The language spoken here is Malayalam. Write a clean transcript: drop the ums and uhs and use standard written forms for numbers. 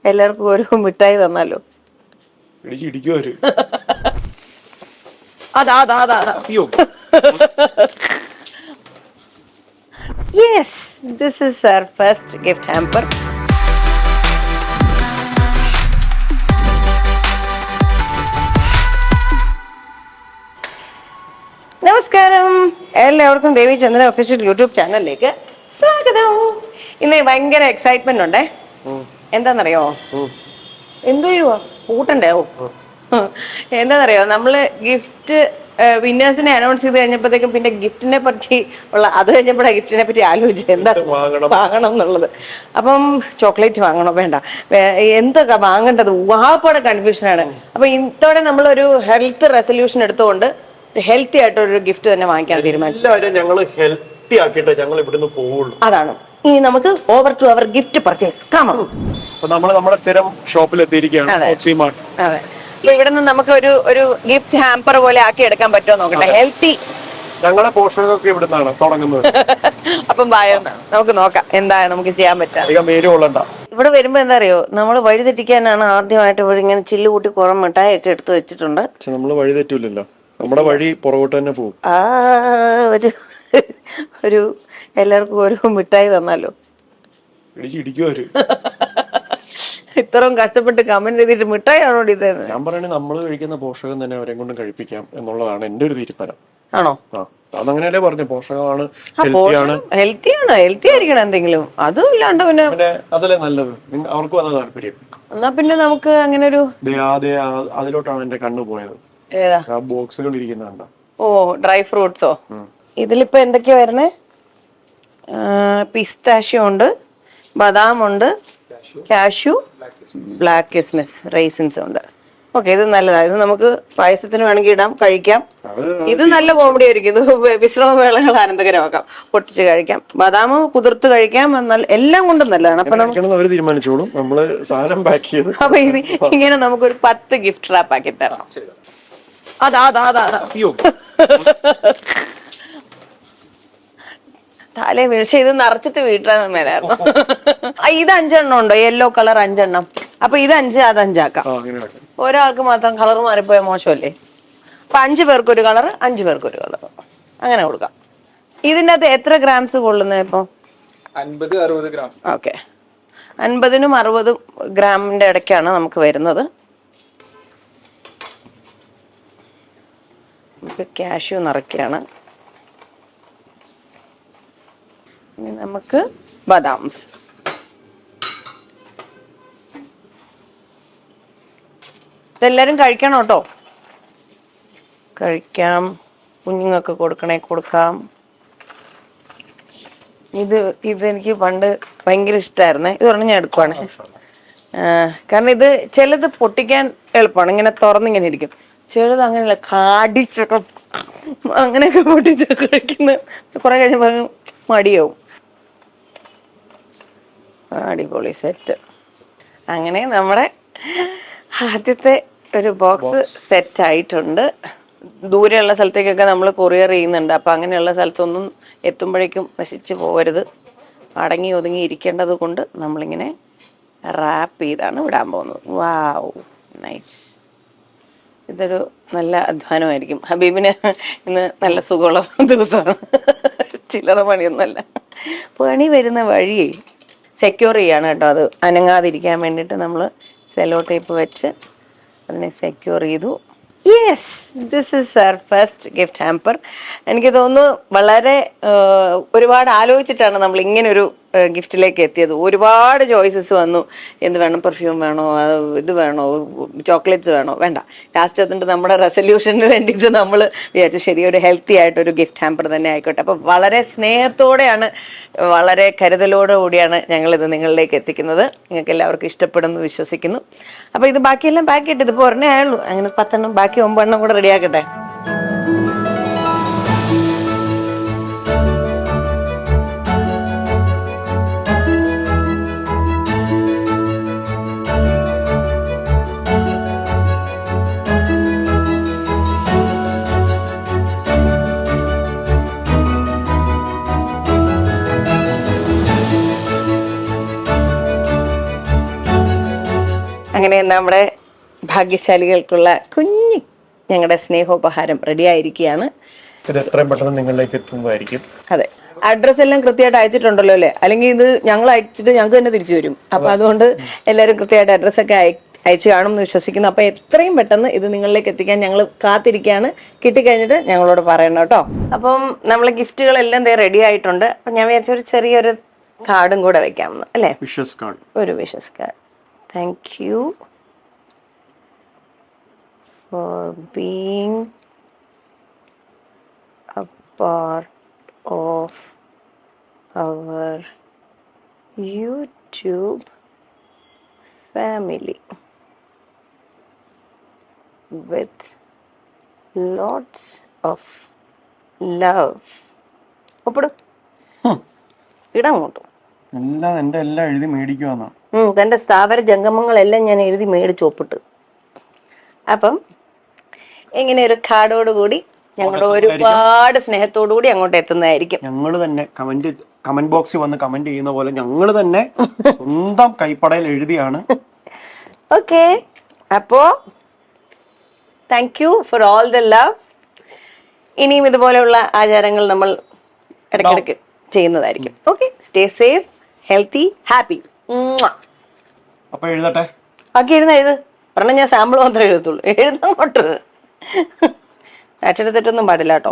എല്ലാവർക്കും ഒരു മിഠായി തന്നാലോ? അതാ അതാ അതാ അതാ. Yes, this is our first gift hamper. നമസ്കാരം, എല്ലാവർക്കും ദേവി ചന്ദ്രൻ ഒഫീഷ്യൽ യൂട്യൂബ് ചാനലിലേക്ക് സ്വാഗതം. ഇന്ന് ഭയങ്കര എക്സൈറ്റ്മെന്റ് ഉണ്ടേ. എന്താന്നറിയോ? എന്തോ ചെയ്യുവോ കൂട്ടണ്ടേ? എന്താന്നറിയോ, നമ്മള് ഗിഫ്റ്റ് വിന്നേഴ്സിനെ അനൗൺസ് ചെയ്ത് കഴിഞ്ഞപ്പോഴത്തേക്കും പിന്നെ ഗിഫ്റ്റിനെ പറ്റി അത് കഴിഞ്ഞപ്പോഴാണ് ഗിഫ്റ്റിനെ പറ്റി ആലോചിച്ചത് എന്താ വാങ്ങണം എന്നുള്ളത്. അപ്പം ചോക്ലേറ്റ് വാങ്ങണോ വേണ്ട, എന്തൊക്കെ വാങ്ങേണ്ടത് വാപ്പാടെ കൺഫ്യൂഷനാണ്. അപ്പൊ ഇതോടെ നമ്മളൊരു ഹെൽത്ത് റെസൊല്യൂഷൻ എടുത്തുകൊണ്ട് ഹെൽത്തി ആയിട്ടൊരു ഗിഫ്റ്റ് തന്നെ വാങ്ങിക്കാൻ തീരുമാനിച്ചു. അതാണ് ഇനി നമുക്ക് over to our gift purchase. നമ്മുടെ സ്ഥിരം ഷോപ്പിൽ എത്തിയിരിക്കുകയാണ്. അതെ, അപ്പൊ ഇവിടെ നിന്ന് നമുക്ക് ഒരു ഗിഫ്റ്റ് ഹാമ്പർ പോലെ ആക്കി എടുക്കാൻ പറ്റുമോ നോക്കട്ടെ. ഹെൽത്തി ഞങ്ങളെ പോഷകമൊക്കെ ഇവിടുന്നാണ് തുടങ്ങുന്നത്. അപ്പം നമുക്ക് നോക്കാം എന്താണ് നമുക്ക് ചെയ്യാൻ പറ്റാ. ഇവിടെ വരുമ്പോ എന്താ അറിയോ, നമ്മള് വഴി തെറ്റിക്കാനാണ് ആദ്യമായിട്ട് ഇവിടെ ഇങ്ങനെ ചില്ല് കൂട്ടി കുറെ മിഠായി ഒക്കെ എടുത്ത് വെച്ചിട്ടുണ്ട്. നമ്മള് വഴി തെറ്റൂലല്ലോ, നമ്മുടെ വഴി പുറകോട്ട് തന്നെ പോകും. ഒരു എല്ലാവർക്കും ഒരു മിഠായി തന്നാലോ? ഇത്രയും കഷ്ടപ്പെട്ട് കമന്റ് ചെയ്തിട്ട് മിഠായി ആണോ ഇത്? ഞാൻ പറയണേ നമ്മള് കഴിക്കുന്ന പോഷകം തന്നെ അവരെ കൊണ്ടും കഴിപ്പിക്കാം എന്നുള്ളതാണ് എന്റെ ഒരു തീരുമാനം. ആണോ? അതങ്ങനെയല്ലേ പറഞ്ഞു, പോഷകമാണ്, ഹെൽത്തി ആയിരിക്കണം എന്തെങ്കിലും. അതും ഇല്ലാണ്ട് പിന്നെ അതല്ലേ നല്ലത്, അവർക്കും അതാ താല്പര്യം. എന്നാ പിന്നെ നമുക്ക് അങ്ങനെ ഒരു അതിലോട്ടാണ് എന്റെ കണ്ണു പോയത്. ഏതാ ബോക്സുകൾ ഇരിക്കുന്നുണ്ടോ? ഓ, ഡ്രൈ ഫ്രൂട്ട്സോ? ഇതിലിപ്പോ എന്തൊക്കെയാ വരുന്നേ? പിസ്താഷ്യോ ഉണ്ട്, ബദാം ഉണ്ട്, കാഷ്യൂ, ബ്ലാക്ക് കിസ്മിസ്, റൈസിൻസ് ഉണ്ട്. ഓക്കെ, ഇത് നല്ലതാണ്. ഇത് നമുക്ക് പായസത്തിന് വേണമെങ്കിൽ ഇടാം, കഴിക്കാം. ഇത് നല്ല കോമഡി ആയിരിക്കും. ഇത് വിശ്രമവേളകൾ ആനന്ദകരമാക്കാം, പൊട്ടിച്ച് കഴിക്കാം, ബദാം കുതിർത്ത് കഴിക്കാം. എല്ലാം കൊണ്ടും നല്ലതാണ്. അപ്പൊ അവര് തീരുമാനിച്ചോളും, നമ്മള് സാധനം പാക്ക് ചെയ്ത്. അപ്പൊ ഇത് ഇങ്ങനെ നമുക്കൊരു 10 ഗിഫ്റ്റ് റാപ്പ് ആക്കി തരാം. അതാ അതാ അതാ അതാ തലേ വീഴ്ച. ഇത് നിറച്ചിട്ട് വീട്ടാൻ മേലായിരുന്നു. ഇത് 5 എണ്ണം ഉണ്ടോ? യെല്ലോ കളർ 5 എണ്ണം. അപ്പൊ ഇത് 5, അത് 5 ആക്കാം. ഒരാൾക്ക് മാത്രം കളർ മാറിപ്പോയ മോശമല്ലേ? അപ്പൊ 5 പേർക്ക് ഒരു കളർ, 5 പേർക്ക് ഒരു കളർ, അങ്ങനെ കൊടുക്കാം. ഇതിന്റെ അകത്ത് എത്ര ഗ്രാംസ് കൊള്ളുന്നത് ഇപ്പൊ? 50-60 ഗ്രാം. ഓക്കെ, 50-നും 60 ഗ്രാമിന്റെ ഇടയ്ക്കാണ് നമുക്ക് വരുന്നത്. നമുക്ക് കാഷ്യൂ നിറയ്ക്കാണ്. ഇനി നമുക്ക് ബദാംസ്. ഇതെല്ലാരും കഴിക്കണം കേട്ടോ, കഴിക്കാം. കുഞ്ഞുങ്ങൾക്ക് കൊടുക്കാം. ഇതെനിക്ക് പണ്ട് ഭയങ്കര ഇഷ്ടമായിരുന്നേ. ഇത് പറഞ്ഞ് ഞാൻ എടുക്കുവാണ്. കാരണം ഇത് ചിലത് പൊട്ടിക്കാൻ എളുപ്പമാണ്, ഇങ്ങനെ തുറന്നിങ്ങനെ ഇരിക്കും. ചിലത് അങ്ങനെയല്ല, കാടിച്ചൊക്കെ അങ്ങനെയൊക്കെ പൊട്ടിച്ചൊക്കെ കഴിക്കുന്ന കുറെ കഴിഞ്ഞപ്പോൾ മടിയാവും. അടിപൊളി സെറ്റ്. അങ്ങനെ നമ്മുടെ ആദ്യത്തെ ഒരു ബോക്സ് സെറ്റ് ആയിട്ടുണ്ട്. ദൂരെയുള്ള സ്ഥലത്തേക്കൊക്കെ നമ്മൾ കൊറിയർ ചെയ്യുന്നുണ്ട്. അപ്പം അങ്ങനെയുള്ള സ്ഥലത്തൊന്നും എത്തുമ്പോഴേക്കും നശിച്ചു പോകരുത്, അടങ്ങി ഒതുങ്ങി ഇരിക്കേണ്ടത് കൊണ്ട് നമ്മളിങ്ങനെ റാപ്പ് ചെയ്താണ് വിടാൻ പോകുന്നത്. വാവ്, നൈസ്. ഇതൊരു നല്ല അധ്വാനമായിരിക്കും. ഹബീബിന് ഇന്ന് നല്ല സുഖമുള്ള ദിവസമാണ്, ചില്ലറ പണിയൊന്നുമല്ല. പണി വരുന്ന വഴി സെക്യൂർ ചെയ്യാണ് കേട്ടോ. അത് അനങ്ങാതിരിക്കാൻ വേണ്ടിയിട്ട് നമ്മൾ സെല്ലോ ടേപ്പ് വെച്ച് അതിനെ സെക്യൂർ ചെയ്തു. Yes, this is our first gift hamper. എനിക്ക് തോന്നുന്നു വളരെ ഒരുപാട് ആലോചിച്ചിട്ടാണ് നമ്മൾ ഇങ്ങനൊരു ഗിഫ്റ്റിലേക്ക് എത്തിയത്. ഒരുപാട് ചോയ്സസ് വന്നു. എന്ത് വേണം, പെർഫ്യൂം വേണോ, ഇത് വേണോ, ചോക്ലേറ്റ്സ് വേണോ, വേണ്ട. ലാസ്റ്റ് എത്തിട്ട് നമ്മുടെ റെസൊല്യൂഷന് വേണ്ടിയിട്ട് നമ്മൾ വിചാരിച്ചു ശരി, ഒരു ഹെൽത്തി ആയിട്ടൊരു ഗിഫ്റ്റ് ഹാമ്പർ തന്നെ ആയിക്കോട്ടെ. അപ്പം വളരെ സ്നേഹത്തോടെയാണ്, വളരെ കരുതലോടുകൂടിയാണ് ഞങ്ങളിത് നിങ്ങളിലേക്ക് എത്തിക്കുന്നത്. നിങ്ങൾക്ക് എല്ലാവർക്കും ഇഷ്ടപ്പെടുമെന്ന് വിശ്വസിക്കുന്നു. അപ്പോൾ ഇത് ബാക്കിയെല്ലാം പാക്ക് ചെയ്തിട്ട് ഇതിപ്പോൾ ഒരെണ്ണേ ആയുള്ളൂ. അങ്ങനെ 10 എണ്ണം, ബാക്കി 9 എണ്ണം കൂടെ റെഡിയാക്കട്ടെ. അങ്ങനെ നമ്മുടെ ഭാഗ്യശാലികൾക്കുള്ള കുഞ്ഞ് ഞങ്ങളുടെ സ്നേഹോപഹാരം റെഡി ആയിരിക്കുകയാണ്. ഇത് എത്രയും പെട്ടെന്ന് നിങ്ങളിലേക്ക് എത്തുന്നതായിരിക്കും. അതെ, അഡ്രസ് എല്ലാം കൃത്യമായിട്ട് അയച്ചിട്ടുണ്ടല്ലോ അല്ലേ? അല്ലെങ്കിൽ ഇത് ഞങ്ങൾ അയച്ചിട്ട് ഞങ്ങൾക്ക് തന്നെ തിരിച്ചു വരും. അപ്പൊ അതുകൊണ്ട് എല്ലാവരും കൃത്യമായിട്ട് അഡ്രസ്സൊക്കെ അയച്ചു കാണും എന്ന് വിശ്വസിക്കുന്നു. അപ്പൊ എത്രയും പെട്ടെന്ന് ഇത് നിങ്ങളിലേക്ക് എത്തിക്കാൻ ഞങ്ങൾ കാത്തിരിക്കുകയാണ്. കിട്ടിക്കഴിഞ്ഞിട്ട് ഞങ്ങളോട് പറയണം കേട്ടോ. അപ്പം നമ്മളെ ഗിഫ്റ്റുകളെല്ലാം റെഡി ആയിട്ടുണ്ട്. അപ്പൊ ഞാൻ വിചാരിച്ച ഒരു ചെറിയൊരു കാർഡും കൂടെ വെക്കാമെന്ന് അല്ലേ? Wishes card. ഒരു wishes card. Thank you for being a part of our YouTube family with lots of love. ഒപ്പിടും ഇടാൻ അങ്ങോട്ടും എല്ലാം എഴുതി മേടിക്കുവാന്നാ. തൻ്റെ സ്ഥാപന ജംഗമങ്ങളെല്ലാം ഞാൻ എഴുതി മേടിച്ച് ഒപ്പിട്ട്. അപ്പം ഇങ്ങനെ ഒരു കാർഡോട് കൂടി ഞങ്ങളുടെ ഒരുപാട് സ്നേഹത്തോടു കൂടി അങ്ങോട്ട് എത്തുന്നതായിരിക്കും. ഞങ്ങൾ തന്നെ കമന്റ് ബോക്സിൽ വന്ന് കമന്റ് ചെയ്യുന്ന പോലെ ഞങ്ങൾ തന്നെ സ്വന്തം കൈപ്പടയിൽ എഴുതിയാണ്. ഓക്കെ, അപ്പോ thank you for all the love. ഇനിയും ഇതുപോലെയുള്ള ആചാരങ്ങൾ നമ്മൾ ഇടയ്ക്കിടയ്ക്ക് ചെയ്യുന്നതായിരിക്കും. Okay, stay safe, healthy, happy. അപ്പൊ എഴുതട്ടെ. ബാക്കി എഴുത്. പറഞ്ഞാൽ ഞാൻ സാമ്പിൾ മാത്രമേ എഴുതത്തുള്ളൂ. എഴുതാൻ അക്ഷരത്തെറ്റൊന്നും പാടില്ല കേട്ടോ.